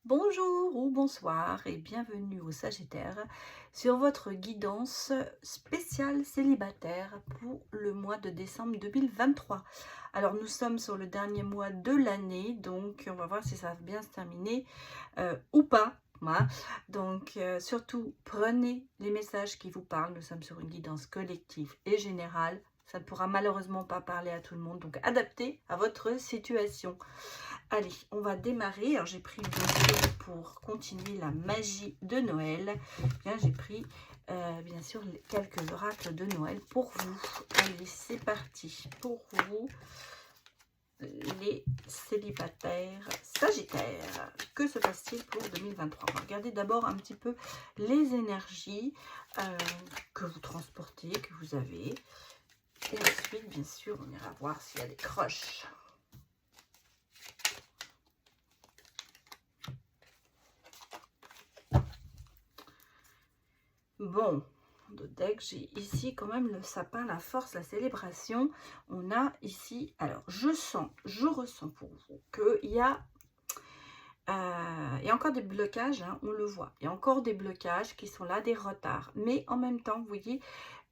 Bonjour ou bonsoir et bienvenue au Sagittaire sur votre guidance spéciale célibataire pour le mois de décembre 2023. Alors nous sommes sur le dernier mois de l'année, donc on va voir si ça va bien se terminer ou pas. Voilà. Donc surtout prenez les messages qui vous parlent. Nous sommes sur une guidance collective et générale. Ça ne pourra malheureusement pas parler à tout le monde, donc adaptez à votre situation. Allez, on va démarrer. Alors j'ai pris bien sûr pour continuer la magie de Noël. Bien, j'ai pris bien sûr quelques oracles de Noël pour vous. Allez, c'est parti pour vous, les célibataires Sagittaires. Que se passe-t-il pour 2023? On va regarder d'abord un petit peu les énergies que vous transportez, que vous avez. Et ensuite, bien sûr, on ira voir s'il y a des croches. Bon, de deck, j'ai ici quand même le sapin, la force, la célébration. On a ici, alors je ressens pour vous qu'il y a encore des blocages, hein, on le voit. Il y a encore des blocages qui sont là, des retards. Mais en même temps, vous voyez,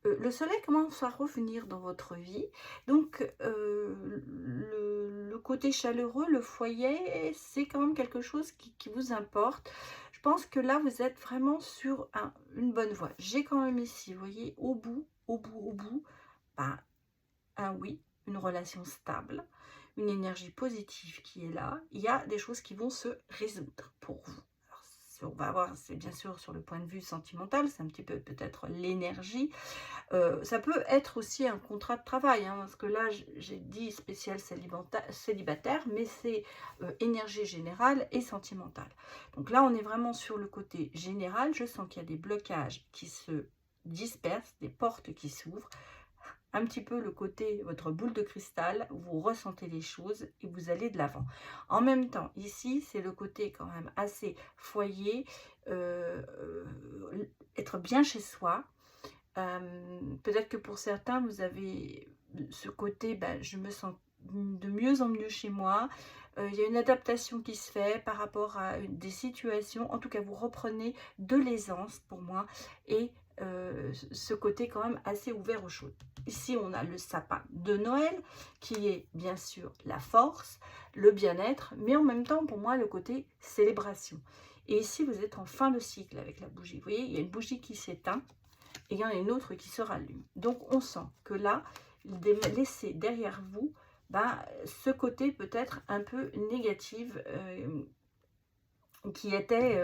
le soleil commence à revenir dans votre vie. Donc, le côté chaleureux, le foyer, c'est quand même quelque chose qui vous importe. Je pense que là, vous êtes vraiment sur une bonne voie. J'ai quand même ici, vous voyez, au bout, ben, un oui, une relation stable, une énergie positive qui est là. Il y a des choses qui vont se résoudre pour vous. Alors, on va voir, c'est bien sûr sur le point de vue sentimental, c'est un petit peu peut-être l'énergie. Ça peut être aussi un contrat de travail, hein, parce que là, j'ai dit spécial célibataire, mais c'est énergie générale et sentimentale. Donc là, on est vraiment sur le côté général. Je sens qu'il y a des blocages qui se dispersent, des portes qui s'ouvrent. Un petit peu le côté, votre boule de cristal, vous ressentez les choses et vous allez de l'avant. En même temps, ici, c'est le côté quand même assez foyer, être bien chez soi. Peut-être que pour certains, vous avez ce côté, ben, je me sens de mieux en mieux chez moi. Il y a une adaptation qui se fait par rapport à des situations. En tout cas, vous reprenez de l'aisance pour moi et ce côté quand même assez ouvert aux choses. Ici, on a le sapin de Noël qui est bien sûr la force, le bien-être, mais en même temps, pour moi, le côté célébration. Et ici, vous êtes en fin de cycle avec la bougie. Vous voyez, il y a une bougie qui s'éteint et il y en a une autre qui se rallume. Donc, on sent que là, laissez derrière vous ben, ce côté peut-être un peu négatif qui était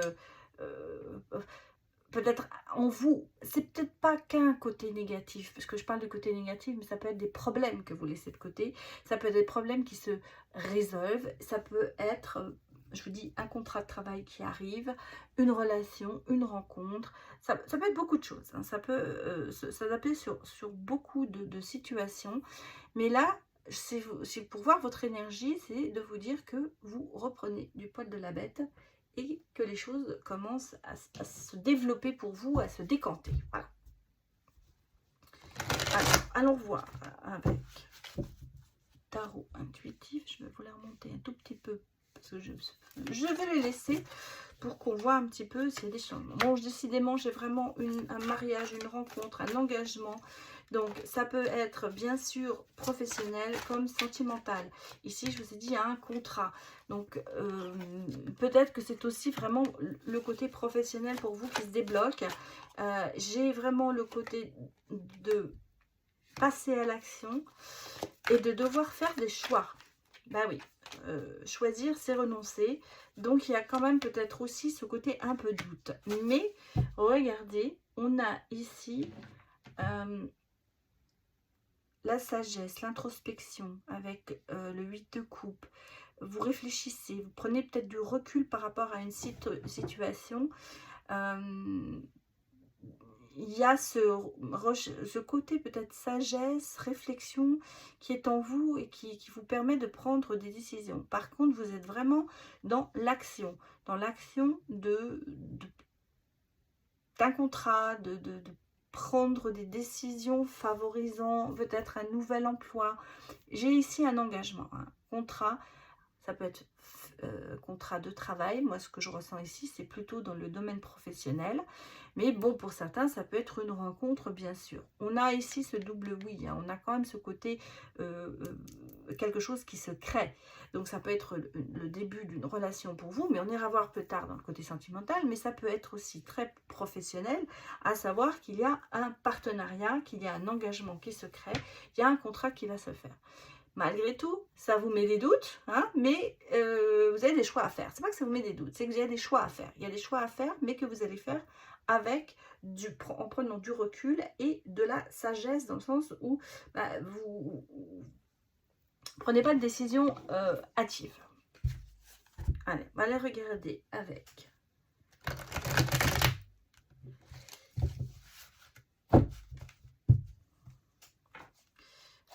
peut-être en vous. C'est peut-être pas qu'un côté négatif, parce que je parle de côté négatif, mais ça peut être des problèmes que vous laissez de côté. Ça peut être des problèmes qui se résolvent. Ça peut être, je vous dis, un contrat de travail qui arrive, une relation, une rencontre. Ça peut être beaucoup de choses, hein. Ça peut s'adapter sur beaucoup de situations. Mais là, c'est pour voir votre énergie, c'est de vous dire que vous reprenez du poil de la bête et que les choses commencent à se développer pour vous, à se décanter. Voilà. Alors, allons voir avec tarot intuitif. Je vais vous la remonter un tout petit peu parce que je vais les laisser pour qu'on voit un petit peu s'il y a des changements. Bon, décidément, j'ai vraiment un mariage, une rencontre, un engagement. Donc, ça peut être bien sûr professionnel comme sentimental. Ici, je vous ai dit, il y a un contrat. Donc, peut-être que c'est aussi vraiment le côté professionnel pour vous qui se débloque. J'ai vraiment le côté de passer à l'action et de devoir faire des choix. Bah oui, choisir, c'est renoncer. Donc, il y a quand même peut-être aussi ce côté un peu doute. Mais, regardez, on a ici la sagesse, l'introspection avec le 8 de coupe. Vous réfléchissez, vous prenez peut-être du recul par rapport à une situation. Il y a ce côté peut-être sagesse, réflexion qui est en vous et qui vous permet de prendre des décisions. Par contre, vous êtes vraiment dans l'action d'un contrat, de prendre des décisions favorisant peut-être un nouvel emploi. J'ai ici un engagement, un contrat. Ça peut être contrat de travail. Moi, ce que je ressens ici, c'est plutôt dans le domaine professionnel. Mais bon, pour certains, ça peut être une rencontre, bien sûr. On a ici ce double oui, hein. On a quand même ce côté, quelque chose qui se crée. Donc, ça peut être le début d'une relation pour vous, mais on ira voir plus tard dans le côté sentimental. Mais ça peut être aussi très professionnel, à savoir qu'il y a un partenariat, qu'il y a un engagement qui se crée, il y a un contrat qui va se faire. Malgré tout, ça vous met des doutes, hein, mais vous avez des choix à faire. C'est pas que ça vous met des doutes, c'est que vous avez des choix à faire. Il y a des choix à faire, mais que vous allez faire avec en prenant du recul et de la sagesse, dans le sens où bah, vous ne prenez pas de décision hâtive. Allez, on va aller regarder avec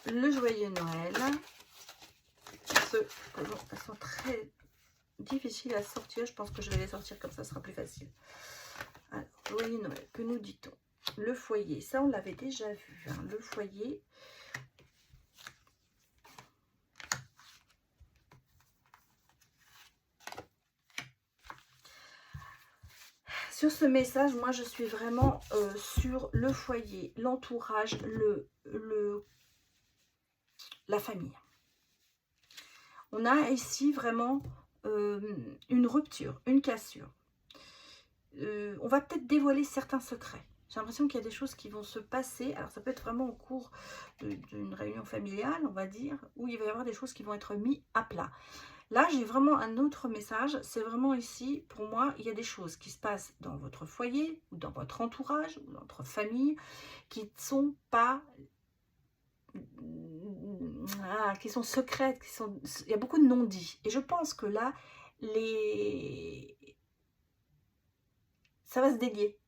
le joyeux Noël. Elles sont très difficiles à sortir. Je pense que je vais les sortir comme ça sera plus facile. Alors, joyeux Noël, que nous dit-on? Le foyer, ça on l'avait déjà vu, hein, le foyer. Sur ce message, moi je suis vraiment sur le foyer, l'entourage, la famille. On a ici vraiment une rupture, une cassure. On va peut-être dévoiler certains secrets. J'ai l'impression qu'il y a des choses qui vont se passer. Alors ça peut être vraiment au cours d'une réunion familiale, on va dire, où il va y avoir des choses qui vont être mises à plat. Là, j'ai vraiment un autre message. C'est vraiment ici, pour moi, il y a des choses qui se passent dans votre foyer, ou dans votre entourage, ou dans votre famille, qui ne sont pas... qui sont secrètes, il y a beaucoup de non-dits. Et je pense que là, ça va se délier.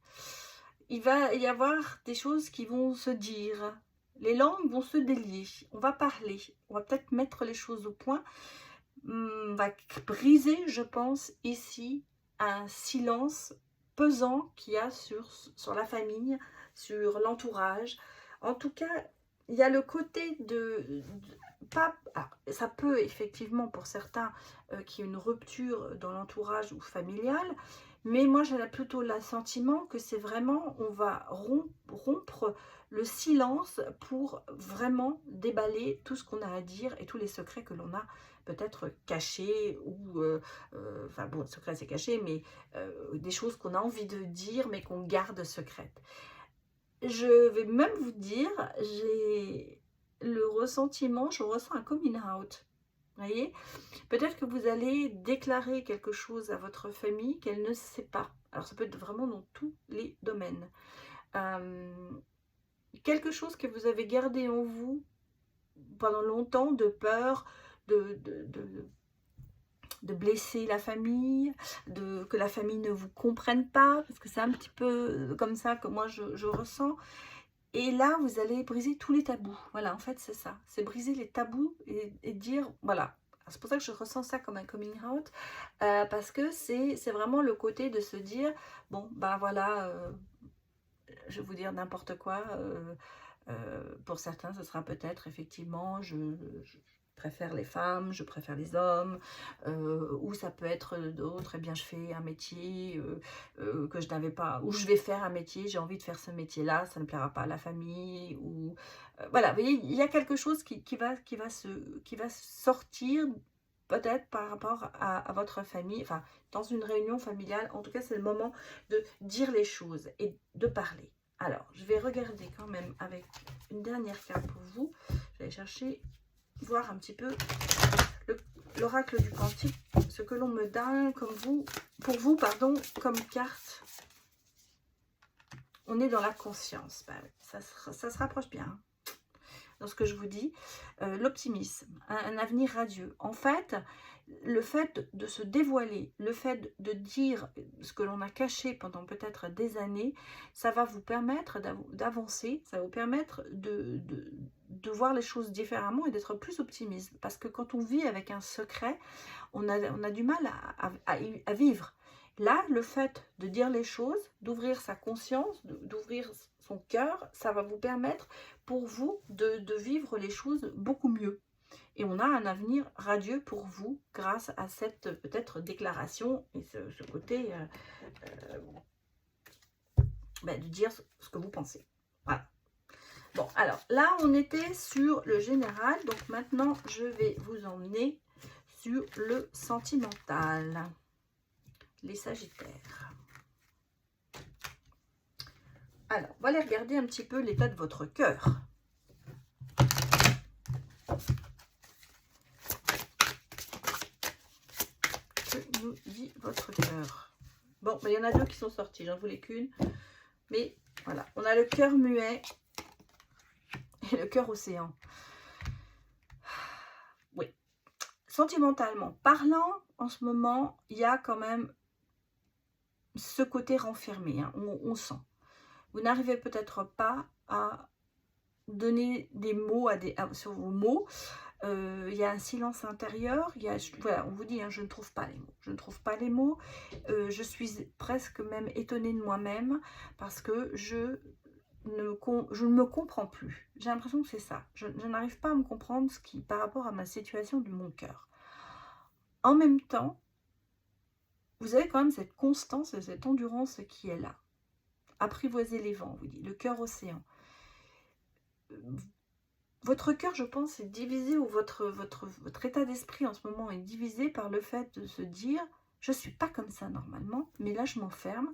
Il va y avoir des choses qui vont se dire. Les langues vont se délier. On va parler. On va peut-être mettre les choses au point. On va briser, je pense, ici, un silence pesant qu'il y a sur la famille, sur l'entourage. En tout cas, il y a le côté ça peut effectivement pour certains qu'il y ait une rupture dans l'entourage ou familial, mais moi j'ai plutôt le sentiment que c'est vraiment, on va rompre le silence pour vraiment déballer tout ce qu'on a à dire et tous les secrets que l'on a peut-être cachés ou, enfin bon, secret c'est caché, mais des choses qu'on a envie de dire mais qu'on garde secrètes. Je vais même vous dire, j'ai le ressentiment, je ressens un coming out. Vous voyez, peut-être que vous allez déclarer quelque chose à votre famille qu'elle ne sait pas. Alors ça peut être vraiment dans tous les domaines. Quelque chose que vous avez gardé en vous pendant longtemps, de peur, de blesser la famille, que la famille ne vous comprenne pas, parce que c'est un petit peu comme ça que moi je ressens. Et là, vous allez briser tous les tabous. Voilà, en fait, c'est ça. C'est briser les tabous et dire, voilà. C'est pour ça que je ressens ça comme un coming out, parce que c'est vraiment le côté de se dire, bon, ben voilà, je vais vous dire n'importe quoi. Pour certains, ce sera peut-être effectivement, je préfère les femmes, je préfère les hommes, ou ça peut être d'autres, eh bien je fais un métier que je n'avais pas, ou je vais faire un métier, j'ai envie de faire ce métier-là, ça ne plaira pas à la famille, ou voilà, vous voyez, il y a quelque chose qui va sortir peut-être par rapport à votre famille, enfin dans une réunion familiale. En tout cas, c'est le moment de dire les choses et de parler. Alors, je vais regarder quand même avec une dernière carte pour vous. Je vais aller chercher, voir un petit peu l'oracle du quantique, ce que l'on me donne pour vous, comme carte. On est dans la conscience. Ben, ça se rapproche bien, hein, dans ce que je vous dis. L'optimisme, un avenir radieux. En fait, le fait de se dévoiler, le fait de dire ce que l'on a caché pendant peut-être des années, ça va vous permettre d'avancer, ça va vous permettre de voir les choses différemment et d'être plus optimiste. Parce que quand on vit avec un secret, on a du mal à vivre. Là, le fait de dire les choses, d'ouvrir sa conscience, d'ouvrir son cœur, ça va vous permettre pour vous de vivre les choses beaucoup mieux. Et on a un avenir radieux pour vous grâce à cette peut-être déclaration et ce côté de dire ce que vous pensez. Voilà. Bon, alors là, on était sur le général. Donc maintenant, je vais vous emmener sur le sentimental. Les Sagittaires. Alors, on va aller regarder un petit peu l'état de votre cœur. Que nous dit votre cœur? Bon, il y en a deux qui sont sortis, j'en voulais qu'une. Mais voilà, on a le cœur muet et le cœur océan. Oui. Sentimentalement parlant, en ce moment, il y a quand même ce côté renfermé. Hein, on sent. Vous n'arrivez peut-être pas à donner des mots sur vos mots. Il y a un silence intérieur. Voilà, on vous dit, hein, je ne trouve pas les mots. Je ne trouve pas les mots. Je suis presque même étonnée de moi-même parce que je ne me comprends plus. J'ai l'impression que c'est ça. Je n'arrive pas à me comprendre par rapport à ma situation de mon cœur. En même temps, vous avez quand même cette constance et cette endurance qui est là. Apprivoiser les vents, vous dit, le cœur océan. Votre cœur, je pense, est divisé, ou votre état d'esprit en ce moment est divisé par le fait de se dire, je ne suis pas comme ça normalement, mais là je m'enferme.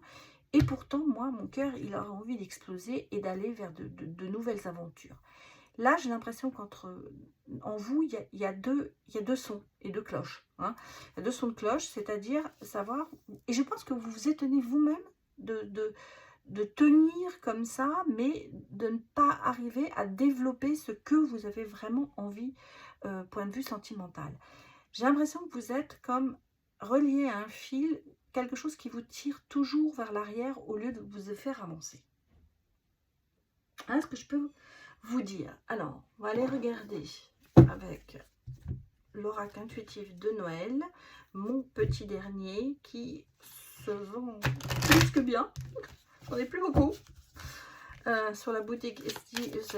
Et pourtant, moi, mon cœur, il a envie d'exploser et d'aller vers de nouvelles aventures. Là, j'ai l'impression en vous, il y a deux sons et deux cloches. Hein. Il y a deux sons de cloche, c'est-à-dire savoir... Et je pense que vous vous étonnez vous-même de tenir comme ça, mais de ne pas arriver à développer ce que vous avez vraiment envie, point de vue sentimental. J'ai l'impression que vous êtes comme relié à un fil, quelque chose qui vous tire toujours vers l'arrière au lieu de vous faire avancer. Hein, ce que je peux vous dire. Alors, on va aller regarder avec l'oracle intuitif de Noël, mon petit dernier qui se vend plus que bien. J'en ai plus beaucoup. Sur la boutique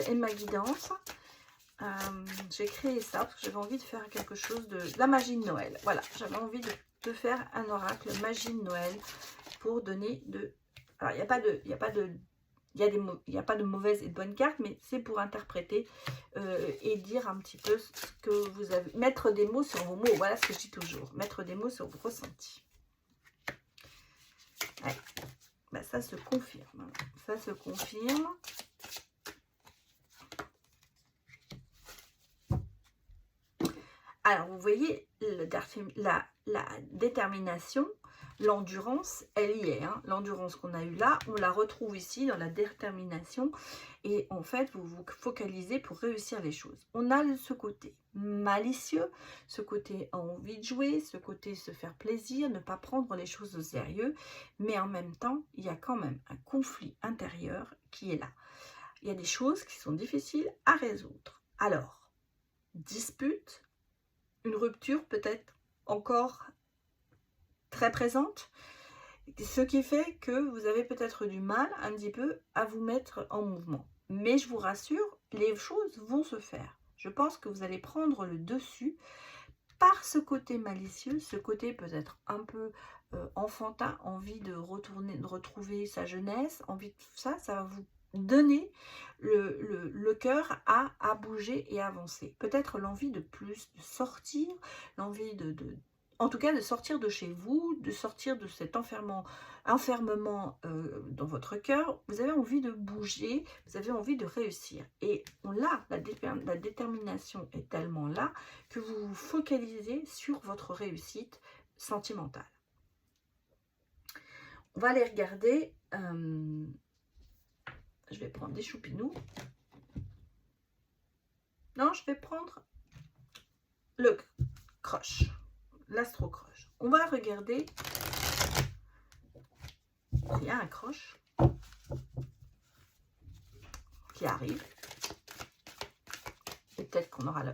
Emma Guidance. J'ai créé ça parce que j'avais envie de faire quelque chose de la magie de Noël. Voilà, j'avais envie de faire un oracle magie de Noël pour donner de... Alors, il n'y a pas de mauvaises et de bonnes cartes, mais c'est pour interpréter et dire un petit peu ce que vous avez... Mettre des mots sur vos mots, voilà ce que je dis toujours. Mettre des mots sur vos ressentis. Ouais. Ben, ça se confirme. Ça se confirme. Alors, vous voyez, la détermination, l'endurance, elle y est. Hein. L'endurance qu'on a eue là, on la retrouve ici dans la détermination. Et en fait, vous vous focalisez pour réussir les choses. On a ce côté malicieux, ce côté envie de jouer, ce côté se faire plaisir, ne pas prendre les choses au sérieux. Mais en même temps, il y a quand même un conflit intérieur qui est là. Il y a des choses qui sont difficiles à résoudre. Alors, dispute, une rupture peut-être encore très présente, ce qui fait que vous avez peut-être du mal un petit peu à vous mettre en mouvement. Mais je vous rassure, les choses vont se faire. Je pense que vous allez prendre le dessus par ce côté malicieux, ce côté peut-être un peu enfantin, envie de retrouver sa jeunesse, envie de tout ça, ça va vous donner le cœur à bouger et avancer. Peut-être l'envie de plus, de sortir, l'envie en tout cas de sortir de chez vous, de sortir de cet enfermement dans votre cœur. Vous avez envie de bouger, vous avez envie de réussir. Et la détermination est tellement là que vous vous focalisez sur votre réussite sentimentale. On va aller regarder... je vais prendre des choupinous. Non, je vais prendre le croche, l'astro-croche. On va regarder s'il y a un croche qui arrive. Et peut-être qu'on aura le...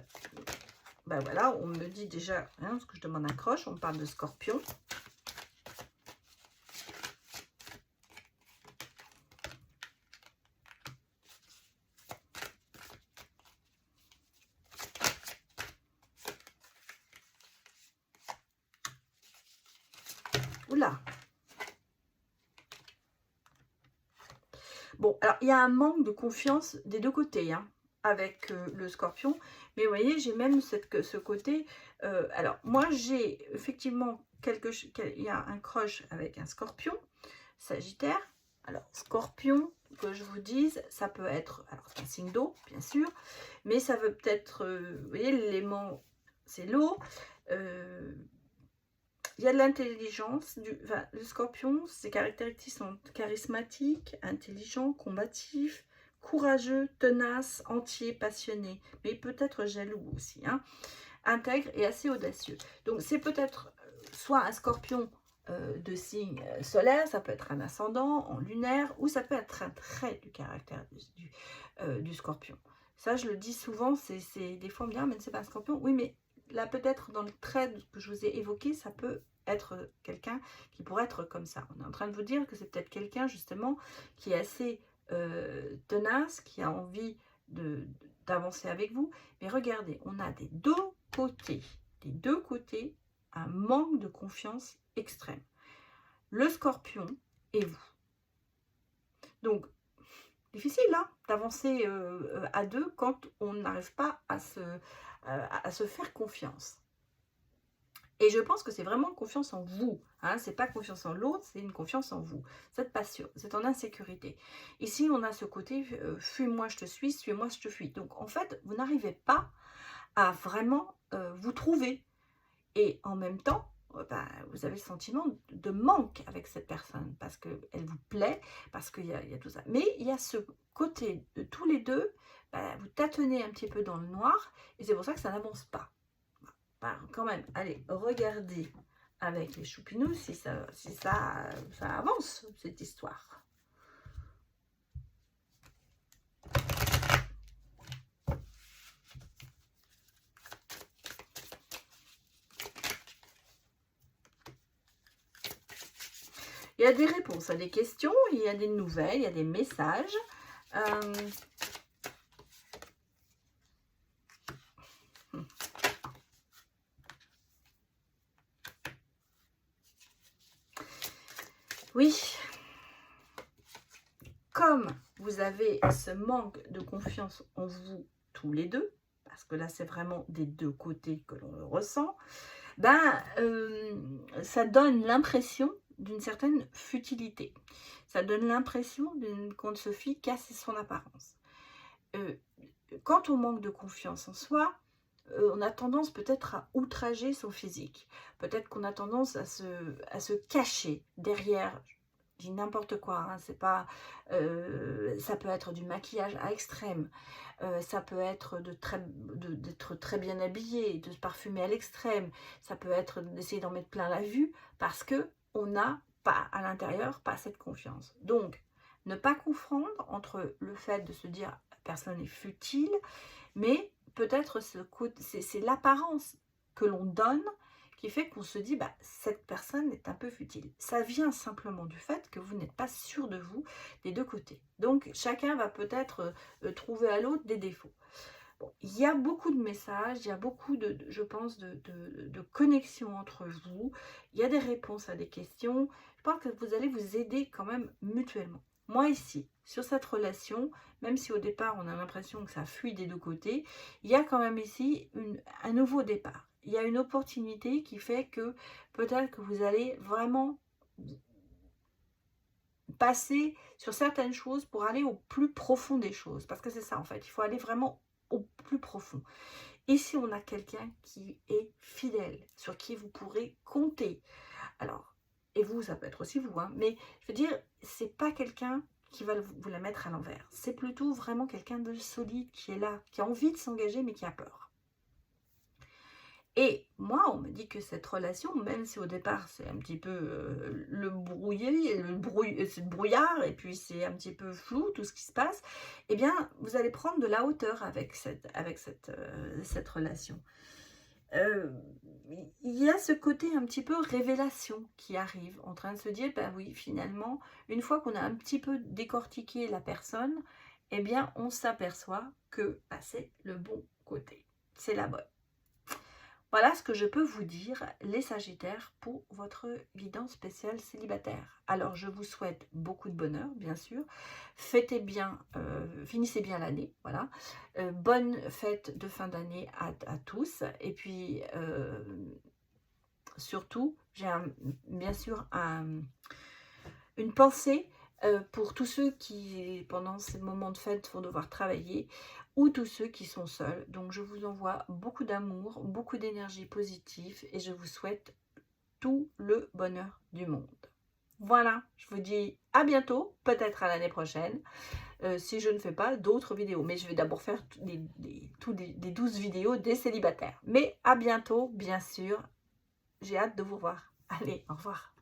Ben voilà, on me dit déjà, hein, parce que je demande un croche, on me parle de scorpion. Oula. Bon, alors, il y a un manque de confiance des deux côtés, hein, avec le Scorpion. Mais vous voyez, j'ai même ce côté... alors, moi, j'ai effectivement il y a un crush avec un Scorpion, Sagittaire. Alors, Scorpion, que je vous dise, ça peut être... Alors, c'est un signe d'eau, bien sûr. Mais ça veut peut-être... vous voyez, l'élément, c'est l'eau. Il y a de l'intelligence. Enfin, le Scorpion, ses caractéristiques sont charismatiques, intelligent, combatif, courageux, tenace, entier, passionné. Mais il peut être jaloux aussi, hein, intègre et assez audacieux. Donc, c'est peut-être soit un Scorpion de signe solaire, ça peut être un ascendant en lunaire, ou ça peut être un trait du caractère du Scorpion. Ça, je le dis souvent, des fois on me dit « Ah, mais c'est pas un Scorpion ». Oui, mais là, peut-être dans le trait que je vous ai évoqué, ça peut être quelqu'un qui pourrait être comme ça. On est en train de vous dire que c'est peut-être quelqu'un, justement, qui est assez tenace, qui a envie d'avancer avec vous. Mais regardez, on a des deux côtés, un manque de confiance extrême. Le Scorpion et vous. Donc, difficile hein, d'avancer à deux quand on n'arrive pas à se faire confiance. Et je pense que c'est vraiment confiance en vous. Hein, c'est pas confiance en l'autre, c'est une confiance en vous. Cette passion, c'est en insécurité. Ici, on a ce côté fuis-moi, je te suis-moi, je te fuis. Donc, en fait, vous n'arrivez pas à vraiment vous trouver. Et en même temps, bah, vous avez le sentiment de manque avec cette personne parce qu'elle vous plaît, parce qu'il y a tout ça. Mais il y a ce côté de tous les deux, bah, vous tâtonnez un petit peu dans le noir et c'est pour ça que ça n'avance pas. Bah, quand même, allez, regardez avec les choupinous si ça avance, cette histoire. Il y a des réponses à des questions, il y a des nouvelles, il y a des messages. Oui, comme vous avez ce manque de confiance en vous tous les deux, parce que là c'est vraiment des deux côtés que l'on le ressent, ben, ça donne l'impression d'une certaine futilité. Ça donne l'impression qu'on ne se fie qu'à son apparence. Quand on manque de confiance en soi, on a tendance peut-être à outrager son physique. Peut-être qu'on a tendance à se cacher derrière, je dis n'importe quoi, hein, c'est pas, ça peut être du maquillage à extrême, ça peut être d'être très bien habillé, de se parfumer à l'extrême, ça peut être d'essayer d'en mettre plein la vue, parce que on n'a pas, à l'intérieur, pas cette confiance. Donc, ne pas confondre entre le fait de se dire « personne est futile », mais peut-être c'est l'apparence que l'on donne qui fait qu'on se dit bah, cette personne est un peu futile. Ça vient simplement du fait que vous n'êtes pas sûr de vous des deux côtés. Donc chacun va peut-être trouver à l'autre des défauts. Bon, il y a beaucoup de messages, il y a beaucoup je pense, de connexions entre vous. Il y a des réponses à des questions. Je pense que vous allez vous aider quand même mutuellement. Moi ici, sur cette relation, même si au départ on a l'impression que ça fuit des deux côtés, il y a quand même ici un nouveau départ. Il y a une opportunité qui fait que peut-être que vous allez vraiment passer sur certaines choses pour aller au plus profond des choses. Parce que c'est ça en fait, il faut aller vraiment au plus profond. Ici, on a quelqu'un qui est fidèle, sur qui vous pourrez compter. Alors, et vous, ça peut être aussi vous, hein, mais je veux dire, c'est pas quelqu'un qui va vous la mettre à l'envers. C'est plutôt vraiment quelqu'un de solide qui est là, qui a envie de s'engager, mais qui a peur. Et moi, on me dit que cette relation, même si au départ c'est un petit peu le brouillard, et puis c'est un petit peu flou tout ce qui se passe, eh bien, vous allez prendre de la hauteur avec cette relation. Il y a ce côté un petit peu révélation qui arrive, en train de se dire, ben oui, finalement, une fois qu'on a un petit peu décortiqué la personne, eh bien, on s'aperçoit que bah, c'est le bon côté, c'est la bonne. Voilà ce que je peux vous dire, les Sagittaires, pour votre guidance spéciale célibataire. Alors, je vous souhaite beaucoup de bonheur, bien sûr. Fêtez bien, finissez bien l'année, voilà. Bonne fête de fin d'année à tous. Et puis, surtout, j'ai bien sûr une pensée pour tous ceux qui, pendant ces moments de fête, vont devoir travailler, ou tous ceux qui sont seuls. Donc, je vous envoie beaucoup d'amour, beaucoup d'énergie positive, et je vous souhaite tout le bonheur du monde. Voilà, je vous dis à bientôt, peut-être à l'année prochaine, si je ne fais pas d'autres vidéos. Mais je vais d'abord faire des 12 vidéos des célibataires. Mais à bientôt, bien sûr. J'ai hâte de vous voir. Allez, au revoir.